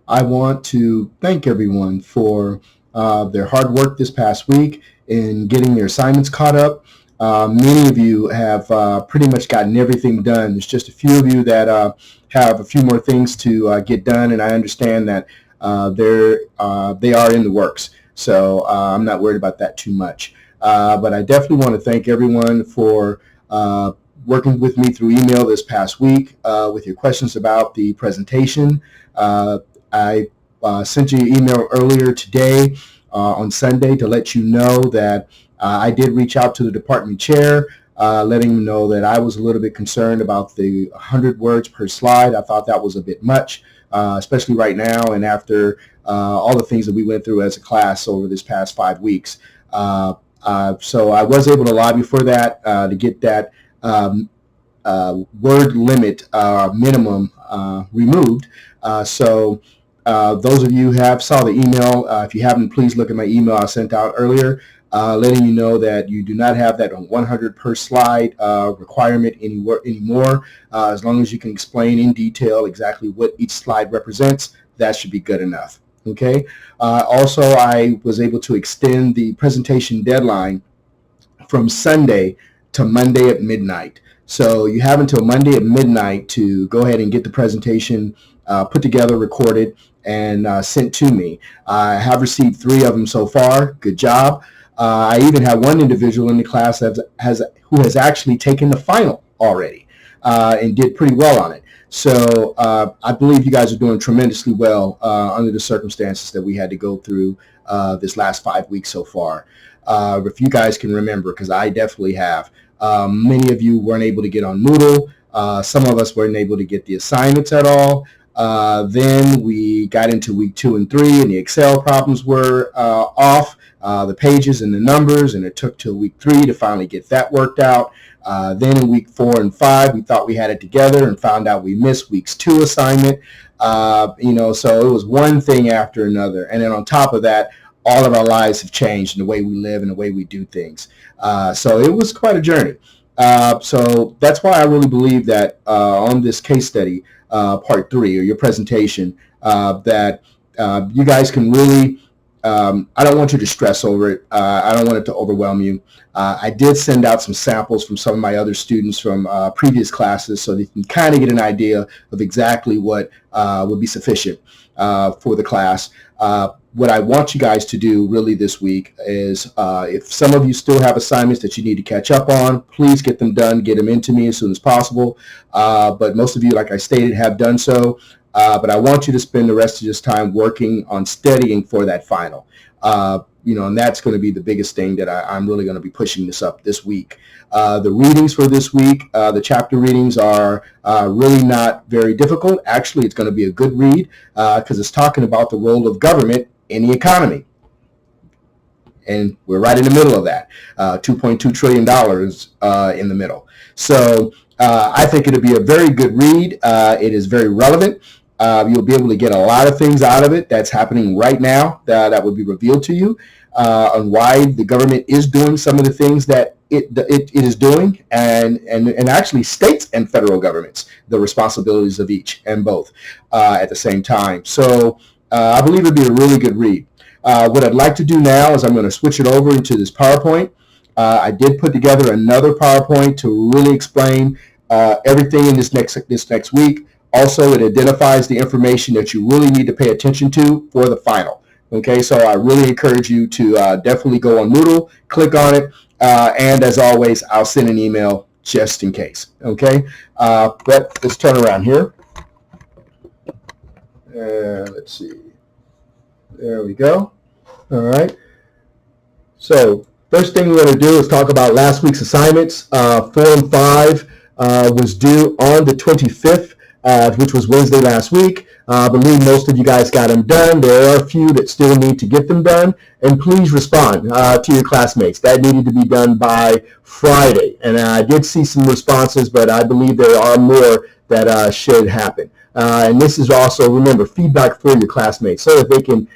I want to thank everyone for their hard work this past week in getting their assignments caught up. Many of you have pretty much gotten everything done. There's just a few of you that have a few more things to get done, and I understand that they are in the works. So I'm not worried about that too much. But I definitely want to thank everyone for working with me through email this past week with your questions about the presentation. I sent you an email earlier today on Sunday to let you know that I did reach out to the department chair, letting him know that I was a little bit concerned about the 100 words per slide. I thought that was a bit much, especially right now and after all the things that we went through as a class over this past 5 weeks. So I was able to lobby for that to get that word limit minimum removed. So those of you who have saw the email, if you haven't, please look at my email I sent out earlier, letting you know that you do not have that 100 per slide requirement anymore. As long as you can explain in detail exactly what each slide represents, that should be good enough. Okay. Also, I was able to extend the presentation deadline from Sunday to Monday at midnight. So you have until Monday at midnight to go ahead and get the presentation put together, recorded, and sent to me. I have received 3 of them so far. Good job. I even have one individual in the class who has actually taken the final already and did pretty well on it. So I believe you guys are doing tremendously well under the circumstances that we had to go through this last 5 weeks so far. If you guys can remember, because I definitely have, many of you weren't able to get on Moodle. Some of us weren't able to get the assignments at all. Then we got into week 2 and 3, and the Excel problems were off, the pages and the numbers, and it took till week 3 to finally get that worked out. Then in week 4 and 5, we thought we had it together and found out we missed week's 2 assignment. So it was one thing after another. And then on top of that, all of our lives have changed in the way we live and the way we do things. So it was quite a journey. So that's why I really believe that on this case study, part 3, or your presentation, that you guys can really, I don't want you to stress over it. I don't want it to overwhelm you. I did send out some samples from some of my other students from previous classes so that you can kind of get an idea of exactly what would be sufficient for the class. What I want you guys to do really this week is if some of you still have assignments that you need to catch up on, please get them done, get them into me as soon as possible. But most of you, like I stated, have done so. But I want you to spend the rest of this time working on studying for that final. And that's going to be the biggest thing that I'm really going to be pushing this up this week. The readings for this week, the chapter readings are really not very difficult. Actually, it's going to be a good read because it's talking about the role of government in the economy. And we're right in the middle of that, $2.2 trillion in the middle. So I think it'll be a very good read. It is very relevant. You'll be able to get a lot of things out of it that's happening right now that will be revealed to you on why the government is doing some of the things that it is doing, and actually states and federal governments, the responsibilities of each and both at the same time. So I believe it'll be a really good read. What I'd like to do now is I'm going to switch it over into this PowerPoint. I did put together another PowerPoint to really explain everything in this next week. Also, it identifies the information that you really need to pay attention to for the final. Okay, so I really encourage you to definitely go on Moodle, click on it, and as always, I'll send an email just in case. Okay, but let's turn around here. Let's see. There we go. All right. So first thing we're going to do is talk about last week's assignments. 4 and 5 was due on the 25th, which was Wednesday last week. I believe most of you guys got them done. There are a few that still need to get them done. And please respond to your classmates. That needed to be done by Friday. And I did see some responses, but I believe there are more that should happen. And this is also, remember, feedback for your classmates so that they can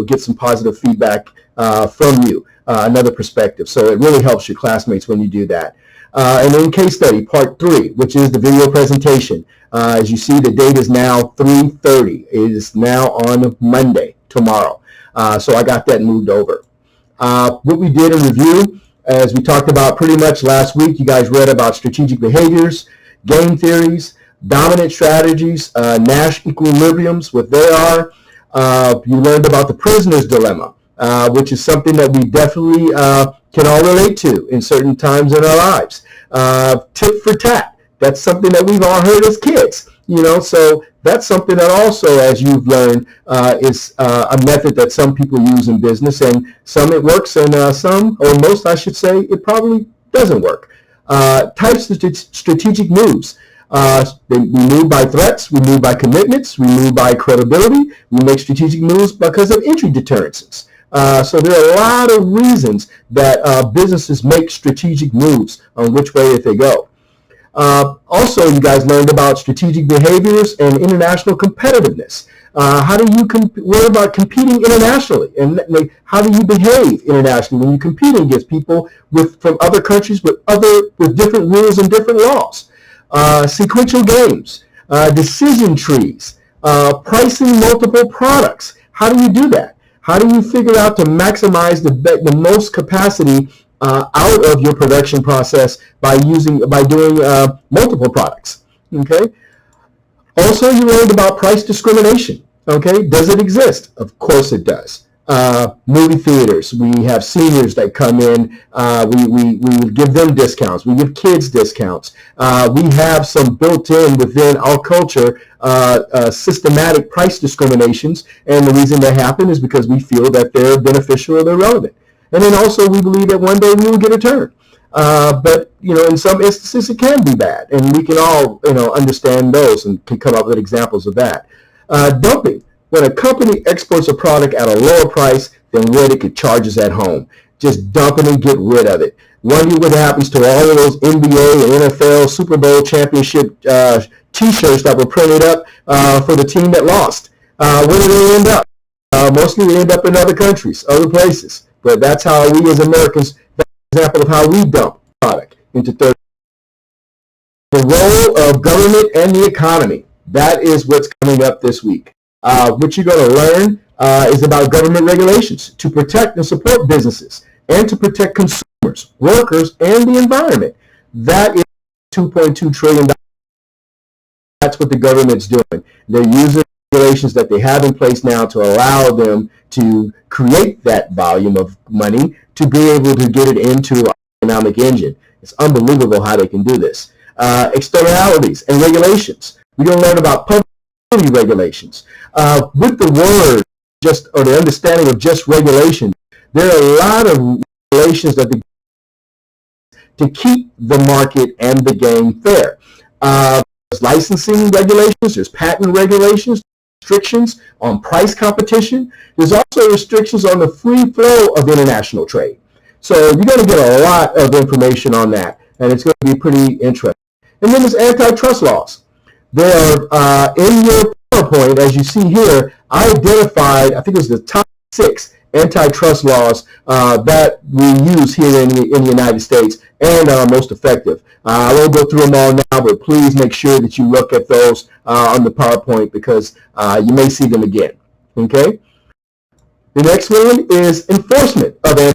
get some positive feedback from you, another perspective. So it really helps your classmates when you do that. And then case study, part 3, which is the video presentation. As you see, the date is now 3:30. It is now on Monday, tomorrow. So I got that moved over. What we did in review, as we talked about pretty much last week, you guys read about strategic behaviors, game theories, dominant strategies, Nash equilibriums, what they are. You learned about the prisoner's dilemma, which is something that we definitely can all relate to in certain times in our lives. Tit for tat, that's something that we've all heard as kids, so that's something that also, as you've learned, is a method that some people use in business, and some it works, and some, or most I should say, it probably doesn't work. Types of strategic moves. We move by threats, we move by commitments, we move by credibility, we make strategic moves because of entry deterrences. So there are a lot of reasons that businesses make strategic moves on which way they go. Also, you guys learned about strategic behaviors and international competitiveness. How do you worry about competing internationally, and how do you behave internationally when you're competing against people from other countries with different rules and different laws? Sequential games, decision trees, pricing multiple products. How do you do that? How do you figure out to maximize the most capacity out of your production process by doing multiple products? Okay. Also, you learned about price discrimination. Okay, does it exist? Of course it does. Movie theaters, we have seniors that come in, we give them discounts, we give kids discounts. We have some built-in within our culture systematic price discriminations, and the reason they happen is because we feel that they're beneficial or they're relevant. And then also we believe that one day we will get a turn. But in some instances it can be bad, and we can all understand those and can come up with examples of that. Dumping. When a company exports a product at a lower price than what it could charge us at home, just dump it and get rid of it. Wonder what happens to all of those NBA and NFL Super Bowl championship T-shirts that were printed up for the team that lost. Where do they end up? Mostly they end up in other countries, other places. But that's how we as Americans, that's an example of how we dump product into third. The role of government and the economy. That is what's coming up this week. What you're going to learn is about government regulations to protect and support businesses and to protect consumers, workers, and the environment. That is $2.2 trillion. That's what the government's doing. They're using regulations that they have in place now to allow them to create that volume of money to be able to get it into our economic engine. It's unbelievable how they can do this. Externalities and regulations. We're going to learn about public regulations. With the word or the understanding of just regulation, there are a lot of regulations that to keep the market and the game fair. There's licensing regulations, there's patent regulations, restrictions on price competition. There's also restrictions on the free flow of international trade. So you're going to get a lot of information on that, and it's going to be pretty interesting. And then there's antitrust laws. There are, in your PowerPoint, as you see here, I identified, I think it was the top 6 antitrust laws that we use here in the United States and are most effective. I won't go through them all now, but please make sure that you look at those on the PowerPoint because you may see them again. Okay? The next one is enforcement of antitrust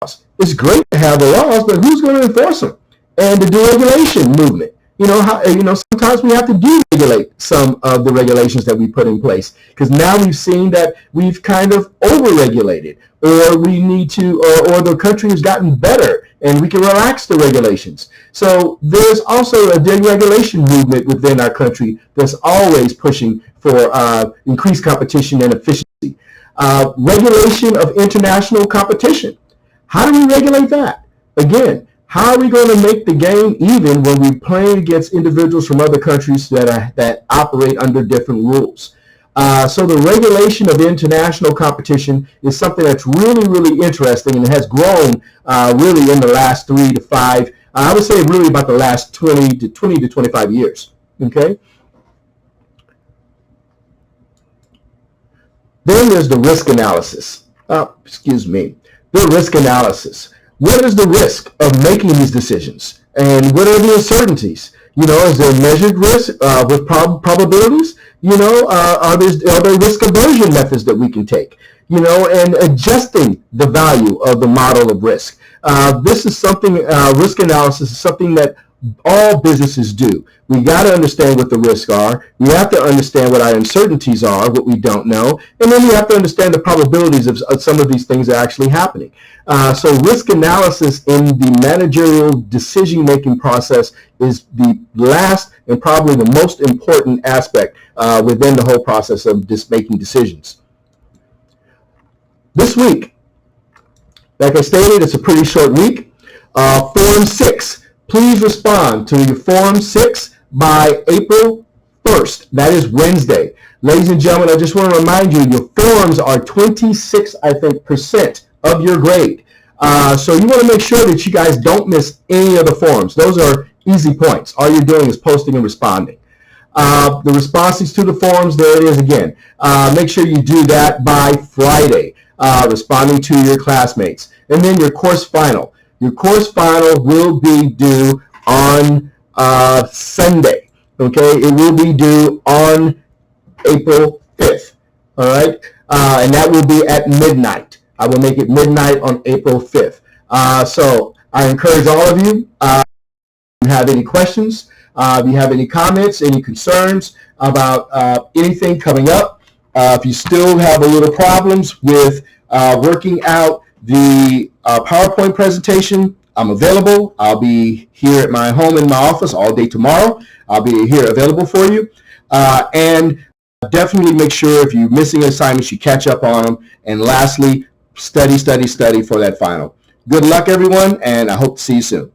laws. It's great to have the laws, but who's going to enforce them? And the deregulation movement. Sometimes we have to deregulate some of the regulations that we put in place because now we've seen that we've kind of overregulated, or we need to, or the country has gotten better and we can relax the regulations. So there's also a deregulation movement within our country that's always pushing for increased competition and efficiency. Regulation of international competition. How do we regulate that? Again, how are we going to make the game even when we're playing against individuals from other countries that operate under different rules? So the regulation of international competition is something that's really, really interesting and has grown really in the last 3 to 5, I would say really about the last 20 to 25 years. Okay. Then there's the risk analysis. The risk analysis. What is the risk of making these decisions? And what are the uncertainties? Is there measured risk with probabilities? Are there risk aversion methods that we can take? And adjusting the value of the model of risk. This is something, risk analysis is something that all businesses do. We got to understand what the risks are. We have to understand what our uncertainties are, what we don't know, and then we have to understand the probabilities of some of these things are actually happening. So risk analysis in the managerial decision-making process is the last and probably the most important aspect within the whole process of just making decisions. This week, like I stated, it's a pretty short week. Form 6. Please respond to your Form 6 by April 1st. That is Wednesday. Ladies and gentlemen, I just want to remind you, your forms are 26, I think, percent of your grade. So you want to make sure that you guys don't miss any of the forms. Those are easy points. All you're doing is posting and responding. The responses to the forms, there it is again. Make sure you do that by Friday, responding to your classmates. And then your course final. Your course final will be due on Sunday. Okay, it will be due on April 5th. All right, and that will be at midnight. I will make it midnight on April 5th. So I encourage all of you, if you have any questions, if you have any comments, any concerns about anything coming up, if you still have a little problems with working out the PowerPoint presentation, I'm available. I'll be here at my home in my office all day tomorrow. I'll be here available for you. And definitely make sure if you're missing assignments, you catch up on them. And lastly, study for that final. Good luck, everyone, and I hope to see you soon.